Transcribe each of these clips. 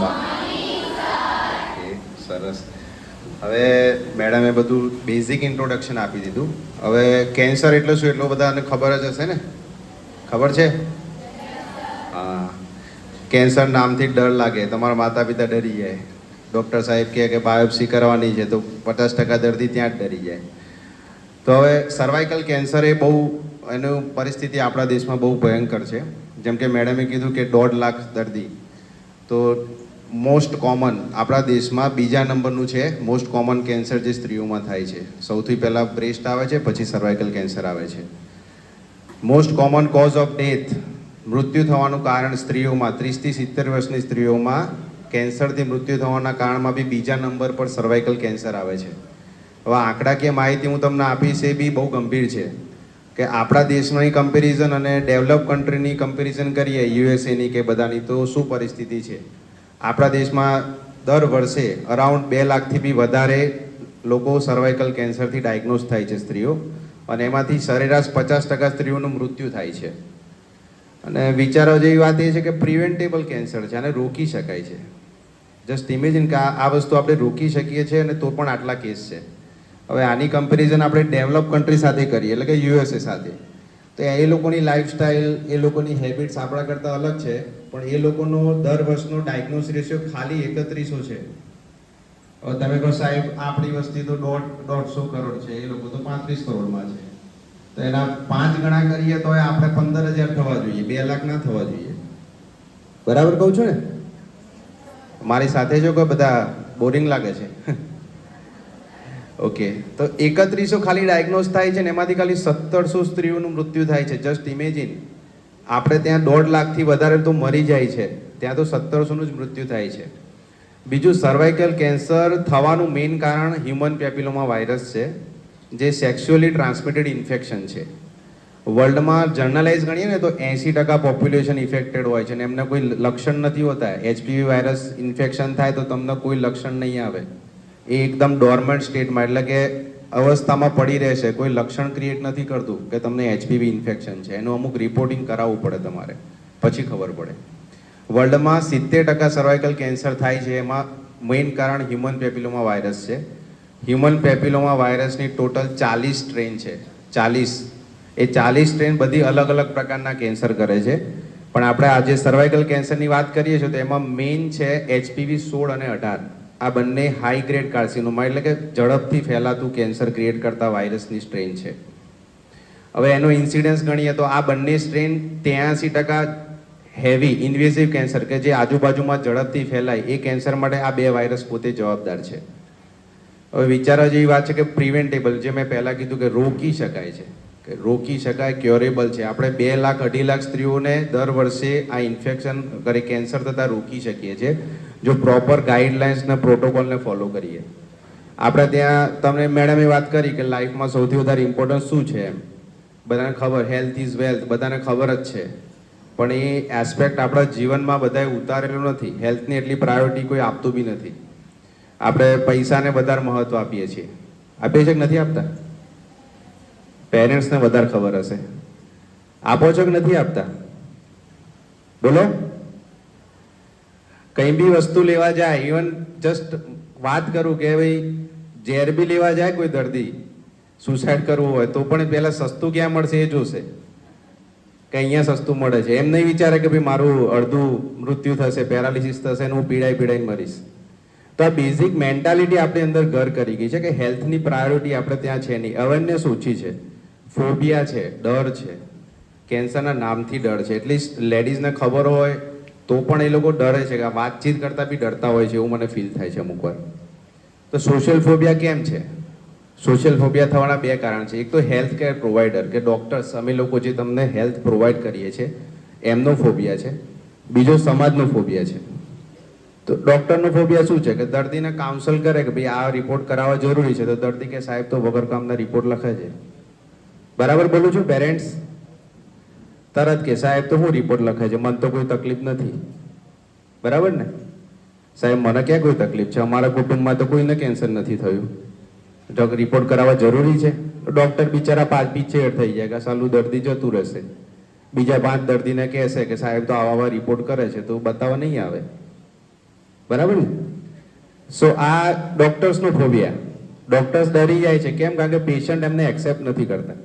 Okay, સરસ. હવે મેડમે બધું બેઝિક ઇન્ટ્રોડક્શન આપી દીધું. હવે કેન્સર એટલે શું એટલું બધાને ખબર જ હશે ને? ખબર છે? હા. કેન્સર નામથી જ ડર લાગે, તમારા માતા પિતા ડરી જાય. ડૉક્ટર સાહેબ કહે કે બાયોપ્સી કરવાની છે તો 50% દર્દી ત્યાં જ ડરી જાય. તો હવે સર્વાઇકલ કેન્સર એ બહુ એનું પરિસ્થિતિ આપણા દેશમાં બહુ ભયંકર છે. જેમ કે મેડમે કીધું કે 1.5 લાખ દર્દી, તો મોસ્ટ કોમન આપણા દેશમાં બીજા નંબરનું છે મોસ્ટ કોમન કેન્સર જે સ્ત્રીઓમાં થાય છે. સૌથી પહેલાં બ્રેસ્ટ આવે છે, પછી સર્વાઇકલ કેન્સર આવે છે. Most common cause of death, મૃત્યુ થવાનું કારણ સ્ત્રીઓમાં 30થી 70 વર્ષની સ્ત્રીઓમાં કેન્સરથી મૃત્યુ થવાના કારણમાં બી બીજા નંબર પર સર્વાઇકલ કેન્સર આવે છે. હવે આંકડાકીય માહિતી હું તમને આપીશ એ બી બહુ ગંભીર છે કે આપણા દેશની કમ્પેરિઝન અને ડેવલપ કન્ટ્રીની કમ્પેરિઝન કરીએ યુએસએની કે બધાની, તો શું પરિસ્થિતિ છે. આપણા દેશમાં દર વર્ષે અરાઉન્ડ 2 લાખથી બી વધારે લોકો સર્વાઇકલ કેન્સરથી ડાયગ્નોઝ થાય છે સ્ત્રીઓ, અને એમાંથી સરેરાશ 50% સ્ત્રીઓનું મૃત્યુ થાય છે. અને વિચારવા જેવી વાત એ છે કે પ્રિવેન્ટેબલ કેન્સર છે, આને રોકી શકાય છે. જસ્ટ ઇમેજિન કે આ વસ્તુ આપણે રોકી શકીએ છીએ અને તો પણ આટલા કેસ છે. હવે આની કમ્પેરિઝન આપણે ડેવલપ કન્ટ્રી સાથે કરીએ, એટલે કે યુએસએ સાથે, તો એ લોકોની લાઈફસ્ટાઈલ, એ લોકોની હેબિટ્સ આપણા કરતાં અલગ છે, પણ એ લોકોનો દર વર્ષનો ડાયગ્નોસ રેશિયો ખાલી 3100 છે. હવે તમે કહો સાહેબ આપણી વસ્તી તો 150 કરોડ છે, એ લોકો તો 35 કરોડમાં છે, તો એના 5 ગણા કરીએ તો આપણે 15,000 થવા જોઈએ, 2 લાખ ના થવા જોઈએ. બરાબર કહું છું ને? મારી સાથે જો કોઈ બધા બોરિંગ લાગે છે? ઓકે, તો 3100 ખાલી ડાયગ્નોઝ થાય છે ને એમાંથી ખાલી 1700 સ્ત્રીઓનું મૃત્યુ થાય છે. જસ્ટ ઇમેજિન, આપણે ત્યાં 1.5 લાખથી વધારે તો મરી જાય છે, ત્યાં તો 1700નું જ મૃત્યુ થાય છે. બીજું, સર્વાઇકલ કેન્સર થવાનું મેઇન કારણ હ્યુમન પેપિલોમા વાયરસ છે, જે સેક્સ્યુઅલી ટ્રાન્સમિટેડ ઇન્ફેક્શન છે. વર્લ્ડમાં જર્નલાઇઝ ગણીએ ને તો 80% પોપ્યુલેશન ઇફેક્ટેડ હોય છે અને એમને કોઈ લક્ષણ નથી હોતા. એચપીવી વાયરસ ઇન્ફેક્શન થાય તો તમને કોઈ લક્ષણ નહીં આવે, એ એકદમ ડોર્મન્ટ સ્ટેટમાં, એટલે કે અવસ્થામાં પડી રહેશે, કોઈ લક્ષણ ક્રિએટ નથી કરતું કે તમને એચપીવી ઇન્ફેક્શન છે. એનું અમુક રિપોર્ટિંગ કરાવવું પડે તમારે, પછી ખબર પડે. વર્લ્ડમાં 70% સર્વાઇકલ કેન્સર થાય છે, એમાં મેઇન કારણ હ્યુમન પેપિલોમા વાયરસ છે. હ્યુમન પેપિલોમા વાયરસની ટોટલ 40 સ્ટ્રેન છે. 40, એ 40 સ્ટ્રેન બધી અલગ અલગ પ્રકારના કેન્સર કરે છે. પણ આપણે આજે સર્વાઇકલ કેન્સરની વાત કરીએ છીએ તો એમાં મેઇન છે HPV 16 અને 18. આ બંને હાઈ ગ્રેડ કાર્સિનોમા, એટલે કે ઝડપથી ફેલાતું કેન્સર ક્રિએટ કરતા વાયરસની સ્ટ્રેન છે. હવે એનો ઇન્સિડન્સ ગણીએ તો આ બંને સ્ટ્રેન 83% હેવી ઇન્વેઝિવ કેન્સર, કે જે આજુબાજુમાં ઝડપથી ફેલાય, એ કેન્સર માટે આ 2 વાયરસ પોતે જવાબદાર છે. હવે વિચારવા જેવી વાત છે કે પ્રિવેન્ટેબલ, જે મેં પહેલાં કીધું કે રોકી શકાય છે, કે રોકી શકાય, ક્યોરેબલ છે. આપણે 2 લાખ 2.5 લાખ સ્ત્રીઓને દર વર્ષે આ ઇન્ફેક્શન કેન્સર થતાં રોકી શકીએ છીએ જો પ્રોપર ગાઈડલાઇન્સને પ્રોટોકોલને ફોલો કરીએ. આપણે ત્યાં તમને મેડમે વાત કરી કે લાઈફમાં સૌથી વધારે ઇમ્પોર્ટન્સ શું છે એમ. બધાને ખબર, હેલ્થ ઇઝ વેલ્થ, બધાને ખબર જ છે, પણ એ એસ્પેક્ટ આપણા જીવનમાં બધાએ ઉતારેલું નથી. હેલ્થની એટલી પ્રાયોરિટી કોઈ આપતું બી નથી. આપણે પૈસાને વધારે મહત્ત્વ આપીએ છીએ. આપીએ છીએ કે નથી આપતા? પેરેન્ટ્સને વધારે ખબર હશે. આપો છો કે નથી આપતા? બોલો. કંઈ બી વસ્તુ લેવા જાય, ઇવન જસ્ટ વાત કરું કે ભાઈ ઝેર બી લેવા જાય કોઈ દર્દી, સુસાઇડ કરવું હોય તો પણ પહેલાં સસ્તું ક્યાં મળશે એ જોશે કે અહીંયા સસ્તું મળે છે. એમ નહીં વિચારે કે ભાઈ મારું અડધું મૃત્યુ થશે, પેરાલિસિસ થશે અને હું પીડાઈને મરીશ. તો આ બેઝિક મેન્ટાલિટી આપણી અંદર ઘર કરી ગઈ છે કે હેલ્થની પ્રાયોરિટી આપણે ત્યાં છે નહીં. અવેરનેસ ઓછી છે, ફોબિયા છે, ડર છે, કેન્સરના નામથી ડર છે. એટલીસ્ટ લેડીઝને ખબર હોય તો પણ એ લોકો ડરે છે, કે વાતચીત કરતાં બી ડરતા હોય છે, એવું મને ફીલ થાય છે અમુક વાર. તો સોશિયલ ફોબિયા કેમ છે? સોશિયલ ફોબિયા થવાના 2 કારણ છે. એક તો હેલ્થ કેર પ્રોવાઈડર, કે ડૉક્ટર્સ, અમે લોકો જે તમને હેલ્થ પ્રોવાઈડ કરીએ છીએ એમનો ફોબિયા છે. બીજો સમાજનો ફોબિયા છે. તો ડૉક્ટરનો ફોબિયા શું છે? કે દર્દીને કાઉન્સલ કરે કે ભાઈ આ રિપોર્ટ કરાવવા જરૂરી છે, તો દર્દી કે સાહેબ તો વગર કામના રિપોર્ટ લખે છે. બરાબર બોલું છું પેરેન્ટ્સ? તરત કે સાહેબ તો હું રિપોર્ટ લખે છે, મને તો કોઈ તકલીફ નથી. બરાબર ને? સાહેબ મને ક્યાં કોઈ તકલીફ છે, અમારા કુટુંબમાં તો કોઈને કેન્સર નથી થયું, જો રિપોર્ટ કરાવવા જરૂરી છે. ડૉક્ટર બિચારા 5 પીછેડ થઈ જાય કે સાલું દર્દી જતું રહેશે. બીજા 5 દર્દીને કહેશે કે સાહેબ તો આવા રિપોર્ટ કરે છે, તો બતાવવા નહીં આવે. બરાબર ને? સો આ ડોક્ટર્સનો ફોબિયા. ડોક્ટર્સ ડરી જાય છે, કેમ? કારણ કે પેશન્ટ એમને એક્સેપ્ટ નથી કરતા.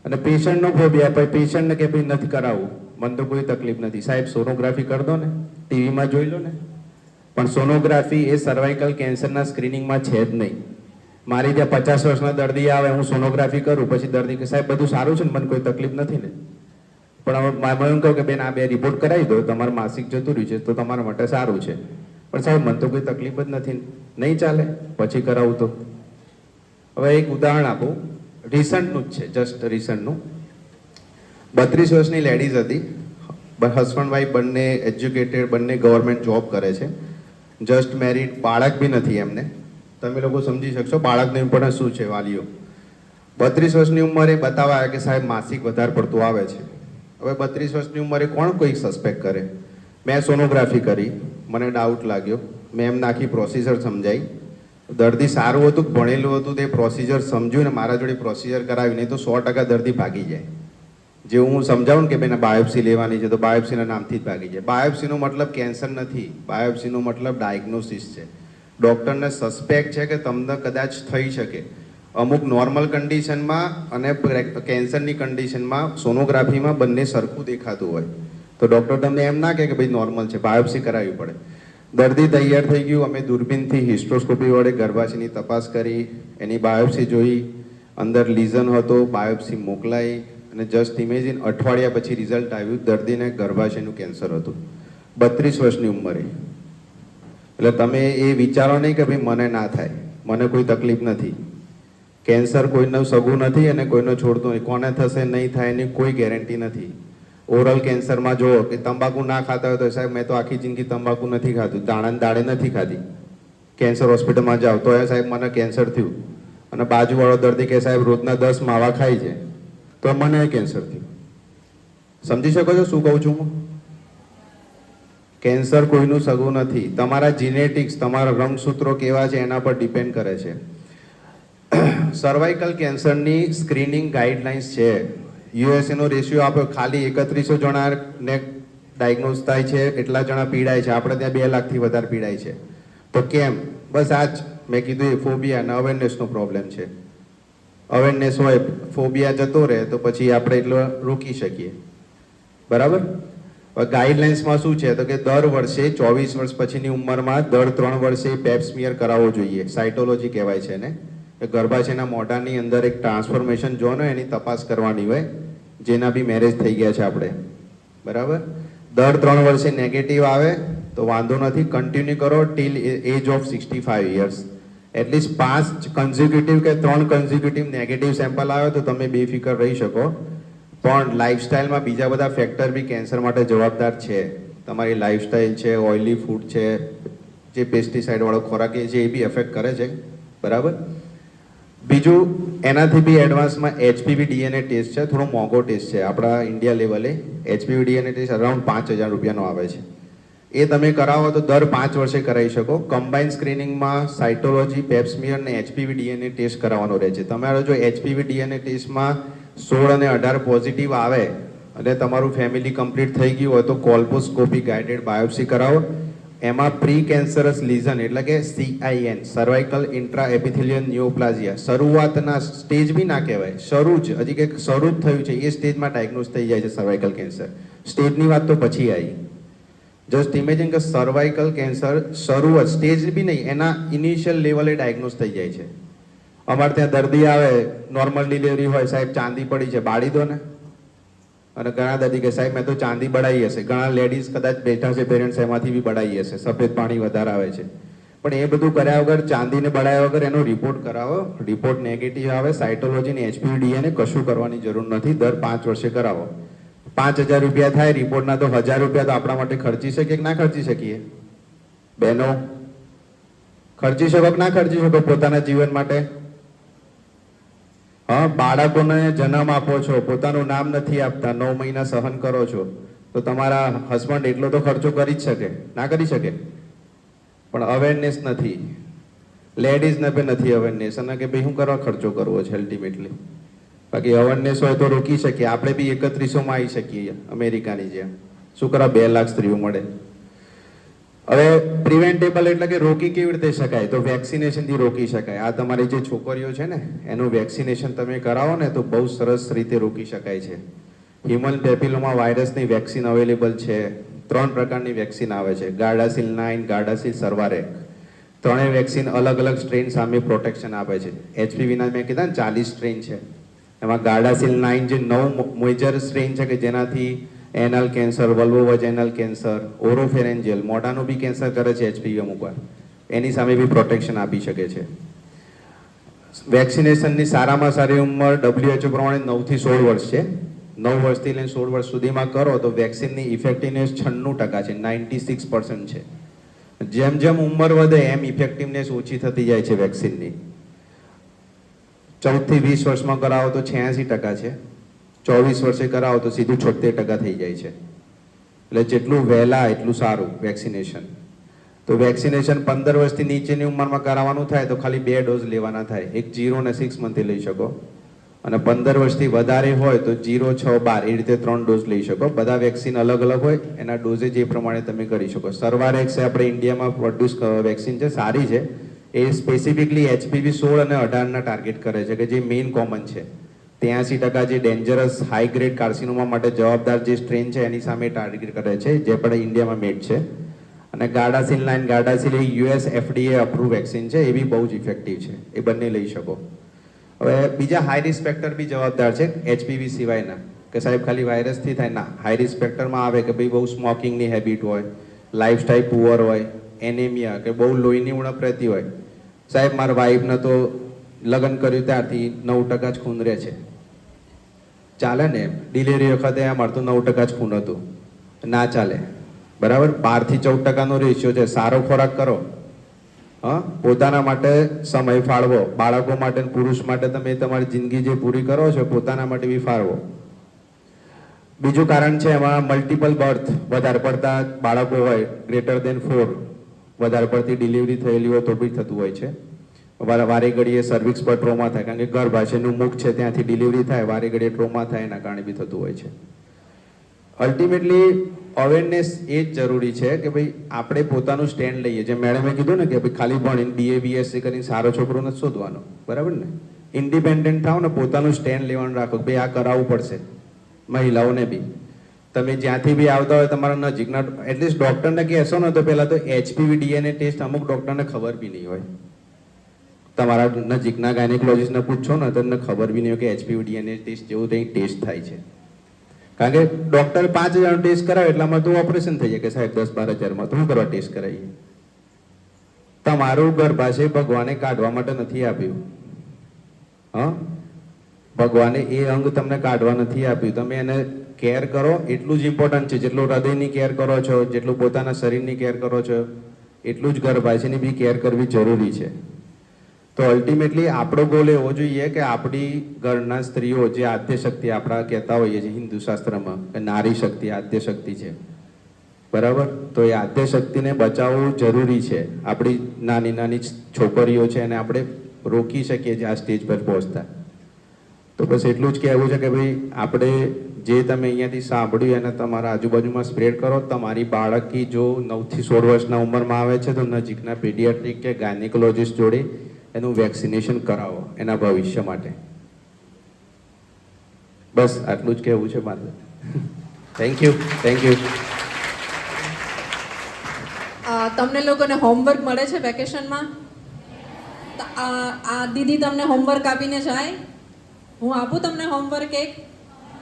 અને પેશન્ટનો ફોબિયા, પછી પેશન્ટને કે ભાઈ નથી કરાવવું, મને તો કોઈ તકલીફ નથી. સાહેબ સોનોગ્રાફી કરી દો ને, ટીવીમાં જોઈ લો ને. પણ સોનોગ્રાફી એ સર્વાઇકલ કેન્સરના સ્ક્રીનિંગમાં છે જ નહીં. મારી ત્યાં 50 વર્ષના દર્દી આવે, હું સોનોગ્રાફી કરું, પછી દર્દી કે સાહેબ બધું સારું છે ને, મને કોઈ તકલીફ નથી ને. પણ હવે મારે એમ કહું કે બેન આ 2 રિપોર્ટ કરાવી દો, તમારું માસિક જતું રહ્યું છે તો તમારા માટે સારું છે. પણ સાહેબ મને તો કોઈ તકલીફ જ નથી. નહીં ચાલે, પછી કરાવું તો. હવે એક ઉદાહરણ આપું, રિસન્ટનું જ છે, જસ્ટ રિસન્ટનું. 32 વર્ષની લેડીઝ હતી, હસબન્ડ વાઈફ બંને એજ્યુકેટેડ, બંને ગવર્મેન્ટ જોબ કરે છે, જસ્ટ મેરિડ, બાળક બી નથી એમને. તમે લોકો સમજી શકશો બાળકનું ઇમ્પોર્ટન્સ શું છે. વાલીઓ 32 વર્ષની ઉંમરે બતાવવા આવ્યા કે સાહેબ માસિક વધારે પડતું આવે છે. હવે 32 વર્ષની ઉંમરે કોણ કોઈ સસ્પેક્ટ કરે? મેં સોનોગ્રાફી કરી, મને ડાઉટ લાગ્યો, મેં એમને આખી પ્રોસિજર સમજાવી. દર્દી સારું હતું, ભણેલું હતું, તે પ્રોસિજર સમજ્યું ને મારા જોડે પ્રોસિજર કરાવી. નહીં તો 100% દર્દી ભાગી જાય. જે હું સમજાવું કે બેન બાયોપ્સી લેવાની છે તો બાયોપ્સીના નામથી જ ભાગી જાય. બાયોપ્સીનો મતલબ કેન્સર નથી, બાયોપ્સીનો મતલબ ડાયગ્નોસિસ છે. ડૉક્ટરને સસ્પેક્ટ છે કે તમને કદાચ થઈ શકે. અમુક નોર્મલ કન્ડિશનમાં અને કેન્સરની કન્ડિશનમાં સોનોગ્રાફીમાં બંને સરખું દેખાતું હોય તો ડૉક્ટર તમને એમ ના કહે કે ભાઈ નોર્મલ છે, બાયોપ્સી કરાવવી પડે. દર્દી તૈયાર થઈ ગયું, અમે દૂરબીનથી હિસ્ટ્રોસ્કોપી વડે ગર્ભાશયની તપાસ કરી, એની બાયોપ્સી જોઈ, અંદર લીઝન હતો, બાયોપ્સી મોકલાઈ, અને જસ્ટ ઇમેજિન અઠવાડિયા પછી રિઝલ્ટ આવ્યું, દર્દીને ગર્ભાશયનું કેન્સર હતું, 32 વર્ષની ઉંમરે. એટલે તમે એ વિચારો નહીં કે ભાઈ મને ના થાય, મને કોઈ તકલીફ નથી. કેન્સર કોઈનું સગું નથી અને કોઈનો છોડતું નહીં. કોને થશે નહીં થાય એની કોઈ ગેરંટી નથી. ઓરલ કેન્સરમાં જુઓ કે તંબાકુ ના ખાતા હોય તો સાહેબ મેં તો આખી જિંદગી તંબાકુ નથી ખાધું, દાણા દાડે નથી ખાધી, કેન્સર હોસ્પિટલમાં જાઓ તો એ સાહેબ મને કેન્સર થયું. અને બાજુવાળો દર્દી કે સાહેબ રોજના 10 માવા ખાય છે તો મને કેન્સર થયું. સમજી શકો છો શું કહું છું હું? કેન્સર કોઈનું સગું નથી. તમારા જીનેટિક્સ, તમારા રંગસૂત્રો કેવા છે એના પર ડિપેન્ડ કરે છે. સર્વાઇકલ કેન્સરની સ્ક્રીનિંગ ગાઈડલાઇન્સ છે. યુએસએનો રેશિયો આપ્યો, ખાલી 3100 જણાને ડાયગ્નોઝ થાય છે, એટલા જણા પીડાય છે. આપણે ત્યાં 2 લાખથી વધારે પીડાય છે. તો કેમ? બસ આ જ મેં કીધું, એ ફોબિયા અને અવેરનેસનો પ્રોબ્લેમ છે. અવેરનેસ હોય, ફોબિયા જતો રહે તો પછી આપણે એટલો રોકી શકીએ. બરાબર? ગાઈડલાઇન્સમાં શું છે તો કે દર વર્ષે 24 વર્ષ પછીની ઉંમરમાં દર 3 વર્ષે પેપ સ્મિયર કરાવવો જોઈએ. સાયટોલોજી કહેવાય છે ને. ગર્ભાશયના મોઢાની અંદર એક ટ્રાન્સફોર્મેશન ઝોન હોય, એની તપાસ કરવાની હોય, જેના બી મેરેજ થઈ ગયા છે આપણે. બરાબર? દર 3 વર્ષે નેગેટિવ આવે તો વાંધો નથી, કન્ટિન્યુ કરો till age of 65 years. At least 5 consecutive કે 3 કન્ઝિક્યુટિવ નેગેટિવ સેમ્પલ આવે તો તમે બેફિકર રહી શકો. પણ લાઈફસ્ટાઈલમાં બીજા બધા ફેક્ટર બી કેન્સર માટે જવાબદાર છે. તમારી લાઈફસ્ટાઈલ છે, ઓઇલી ફૂડ છે, જે પેસ્ટિસાઇડવાળો ખોરાક છે એ બી એફેક્ટ કરે છે. બરાબર? બીજું એનાથી બી એડવાન્સમાં HPV DNA ટેસ્ટ છે, થોડો મોંઘો ટેસ્ટ છે. આપણા ઇન્ડિયા લેવલે HPV DNA ટેસ્ટ અરાઉન્ડ 5000 રૂપિયાનો આવે છે. એ તમે કરાવો તો દર 5 વર્ષે કરાવી શકો. કમ્બાઇન સ્ક્રીનિંગમાં સાયટોલોજી, પેપ સ્મિયર અને HPV DNA ટેસ્ટ કરાવવાનો રહે છે. તમારો જો HPV DNA ટેસ્ટમાં 16 અને 18 પોઝિટિવ આવે અને તમારું ફેમિલી કમ્પ્લીટ થઈ ગયું હોય તો કોલ્પોસ્કોપી ગાઇડેડ બાયોપ્સી કરાવો. એમાં પ્રી કેન્સરસ લીઝન એટલે કે CIN, સર્વાઇકલ ઇન્ટ્રા એપિથેલિયલ ન્યુઓપ્લાઝિયા, શરૂઆતના સ્ટેજ બી ના કહેવાય, શરૂ જ હજી કંઈક શરૂ જ થયું છે એ સ્ટેજમાં ડાયગ્નોઝ થઈ જાય છે સર્વાઇકલ કેન્સર. સ્ટેજની વાત તો પછી આવી. જસ્ટ ઇમેજિન કે સર્વાઇકલ કેન્સર શરૂઆત, સ્ટેજ બી નહીં, એના ઇનિશિયલ લેવલે ડાયગ્નોઝ થઈ જાય છે. અમારે ત્યાં દર્દી આવે, નોર્મલ ડિલિવરી હોય, સાહેબ ચાંદી પડી છે, બાળી દો ને. અને ઘણા દર્દી કે સાહેબ મેં તો ચાંદી બળાઈ હશે. ઘણા લેડીઝ કદાચ બેઠા છે પેરેન્ટ્સ, એમાંથી બી બળાઈ હશે, સફેદ પાણી વધારે આવે છે. પણ એ બધું કર્યા વગર, ચાંદીને બળાયા વગર એનો રિપોર્ટ કરાવો. રિપોર્ટ નેગેટિવ આવે, સાયટોલોજી ને HPV DNA કશું કરવાની જરૂર નથી, દર 5 વર્ષે કરાવો. 5000 રૂપિયા થાય રિપોર્ટના, તો 1000 રૂપિયા તો આપણા માટે ખર્ચી શકીએ કે ના ખર્ચી શકીએ? બહેનો ખર્ચી શકો કે ના ખર્ચી શકો પોતાના જીવન માટે? હા, બાળકોને જન્મ આપો છો, પોતાનું નામ નથી આપતા, 9 મહિના સહન કરો છો, તો તમારા હસબન્ડ એટલો તો ખર્ચો કરી જ શકે, ના કરી શકે? પણ અવેરનેસ નથી, લેડીઝને બી નથી અવેરનેસ, અને કે ભાઈ શું કરવા ખર્ચો કરવો છે અલ્ટિમેટલી. બાકી અવેરનેસ હોય તો રોકી શકીએ. આપણે બી 3100માં આવી શકીએ અમેરિકાની જેમ. શું કરવા 2 લાખ સ્ત્રીઓ મળે? હવે પ્રિવેન્ટેબલ એટલે કે રોકી કેવી રીતે શકાય? તો વેક્સિનેશનથી રોકી શકાય. આ તમારી જે છોકરીઓ છે ને એનું વેક્સિનેશન તમે કરાવો ને તો બહુ સરસ રીતે રોકી શકાય છે. હ્યુમન પેપિલોમા વાયરસની વેક્સિન અવેલેબલ છે. 3 પ્રકારની વેક્સિન આવે છે, ગાર્ડાસિલ 9, ગાર્ડાસિલ સર્વારેક. ત્રણેય વેક્સિન અલગ અલગ સ્ટ્રેન સામે પ્રોટેક્શન આપે છે. એચપીવીના મેં કીધા ને 40 સ્ટ્રેન છે, એમાં ગાર્ડાસિલ 9 જે 9 મેજર સ્ટ્રેન છે કે જેનાથી એનલ કેન્સર, વલ્વોવજાઇનલ કેન્સર, ઓરોફેરેન્જિયલ, મોઢાનું બી કેન્સર કરે છે એચપીવી અમુક વાર, એની સામે બી પ્રોટેક્શન આપી શકે છે. વેક્સિનેશનની સારામાં સારી ઉંમર WHO પ્રમાણે 9 થી 16 વર્ષ છે. 9 વર્ષથી લઈને 16 વર્ષ સુધીમાં કરો તો વેક્સિનની ઇફેક્ટિવનેસ 96% છે, 96% છે. જેમ જેમ ઉંમર વધે એમ ઇફેક્ટિવનેસ ઓછી થતી જાય છે વેક્સિનની. 14 થી 20 વર્ષમાં કરાવો તો 86% છે, 24 વર્ષે કરાવો તો સીધું 76% થઈ જાય છે. એટલે જેટલું વહેલા એટલું સારું વેક્સિનેશન. તો વેક્સિનેશન 15 વર્ષથી નીચેની ઉંમરમાં કરાવવાનું થાય તો ખાલી 2 ડોઝ લેવાના થાય, એક 0 અને 6 મંથે લઈ શકો, અને 15 વર્ષથી વધારે હોય તો 0, 6, 12 એ રીતે 3 ડોઝ લઈ શકો. બધા વેક્સિન અલગ અલગ હોય, એના ડોઝેજ એ પ્રમાણે તમે કરી શકો. સર્વારેક્સ આપણે ઇન્ડિયામાં પ્રોડ્યુસ વેક્સિન છે, સારી છે. એ સ્પેસિફિકલી HPV 16 અને 18ના ટાર્ગેટ કરે છે કે જે મેઇન કોમન છે. 83% જે ડેન્જરસ હાઈ ગ્રેડ કાર્સિનોમા માટે જવાબદાર જે સ્ટ્રેન છે એની સામે ટાર્ગેટ કરે છે, જે પણ ઇન્ડિયામાં મેડ છે. અને ગાર્ડાસિલ 9, ગાર્ડાસિલ એ US FDA અપ્રૂવ વેક્સિન છે, એ બી બહુ જ ઇફેક્ટિવ છે, એ બંને લઈ શકો. હવે બીજા હાઈ રિસ્ક ફેક્ટર બી જવાબદાર છે HPV સિવાયના, કે સાહેબ ખાલી વાયરસથી થાય ના. હાઈ રિસ્ક ફેક્ટરમાં આવે કે ભાઈ બહુ સ્મોકિંગની હેબિટ હોય, લાઈફસ્ટાઈલ પુઅર હોય, એનેમિયા કે બહુ લોહીની ઉણપ રહેતી હોય. સાહેબ મારા વાઈફને તો લગ્ન કર્યું ત્યારથી 9% જ ખૂન રહે છે. ચાલે ને? ડિલિવરી વખતે અમારે તો 9% જ ખૂન હતું, ના ચાલે. બરાબર? 12 થી 14%નો રેશિયો છે. સારો ખોરાક કરો, પોતાના માટે સમય ફાળવો, બાળકો માટે, પુરુષ માટે તમે તમારી જિંદગી જે પૂરી કરો છો પોતાના માટે બી ફાળવો. બીજું કારણ છે એમાં મલ્ટિપલ બર્થ, વધારે પડતા બાળકો હોય, ગ્રેટર દેન 4, વધારે પડતી ડિલિવરી થયેલી હોય તો બી થતું હોય છે. વારે ઘડીએ સર્વિક્સ પર ટ્રોમા થાય, કારણ કે ગર્ભાશયનું મુખ છે ત્યાંથી ડિલિવરી થાય, વારે ઘડીએ ટ્રોમા થાય, એના કારણે બી થતું હોય છે. અલ્ટિમેટલી અવેરનેસ એ જ જરૂરી છે કે ભાઈ આપણે પોતાનું સ્ટેન્ડ લઈએ. જે મેડમે કીધું ને કે ભાઈ ખાલી ભણીને BA BSc કરીને સારો છોકરો નથી શોધવાનો, બરાબર ને? ઇન્ડિપેન્ડન્ટ થાવ ને, પોતાનું સ્ટેન્ડ લેવાનું રાખો કે ભાઈ આ કરાવવું પડશે. મહિલાઓને બી તમે જ્યાંથી બી આવતા હોય તમારા નજીકના એટલીસ્ટ ડૉક્ટરને કહેશો ને તો પહેલાં તો HPV DNA ટેસ્ટ અમુક ડૉક્ટરને ખબર બી નહીં હોય. તમારા નજીકના ગાયનેકોલોજીસ્ટને પૂછો ને તો તમને ખબર બી નહીં હોય કે HPV DNA ટેસ્ટ જેવું કંઈ ટેસ્ટ થાય છે. કારણ કે ડૉક્ટર 5,000 ટેસ્ટ કરાવે એટલામાં તો ઓપરેશન થઈ જાય કે સાહેબ 10-12 હજારમાં તો શું કરવા ટેસ્ટ કરાવીએ? તમારું ગર્ભાશય ભગવાને કાઢવા માટે નથી આપ્યું. ભગવાને એ અંગ તમને કાઢવા નથી આપ્યું. તમે એને કેર કરો એટલું જ ઇમ્પોર્ટન્ટ છે. જેટલું હૃદયની કેર કરો છો, જેટલું પોતાના શરીરની કેર કરો છો, એટલું જ ગર્ભાશયની બી કેર કરવી જરૂરી છે. તો અલ્ટિમેટલી આપણો ગોલ એવો જોઈએ કે આપણી ઘરના સ્ત્રીઓ જે આદ્ય શક્તિ આપણા કહેતા હોઈએ છીએ હિન્દુ શાસ્ત્રમાં કે નારી શક્તિ આદ્ય શક્તિ છે, બરાબર? તો એ આદ્ય શક્તિને બચાવવું જરૂરી છે. આપણી નાની નાની છોકરીઓ છે એને આપણે રોકી શકીએ છીએ આ સ્ટેજ પર પહોંચતા. તો બસ એટલું જ કહેવું છે કે ભાઈ આપણે જે તમે અહીંયાથી સાંભળ્યું એને તમારા આજુબાજુમાં સ્પ્રેડ કરો. તમારી બાળકી જો 9 થી 16 વર્ષના ઉંમરમાં આવે છે તો નજીકના પીડિયાટ્રિક કે ગાયનેકોલોજીસ્ટ જોડે એનું વેક્સિનેશન કરાવો એના ભવિષ્ય માટે. બસ આટલું જ કહેવું છે મારે. Thank you. તમને લોકોને હોમવર્ક મળે છે વેકેશનમાં? આ દીદી તમને હોમવર્ક આપીને જાય? હું આપું તમને હોમવર્ક એક?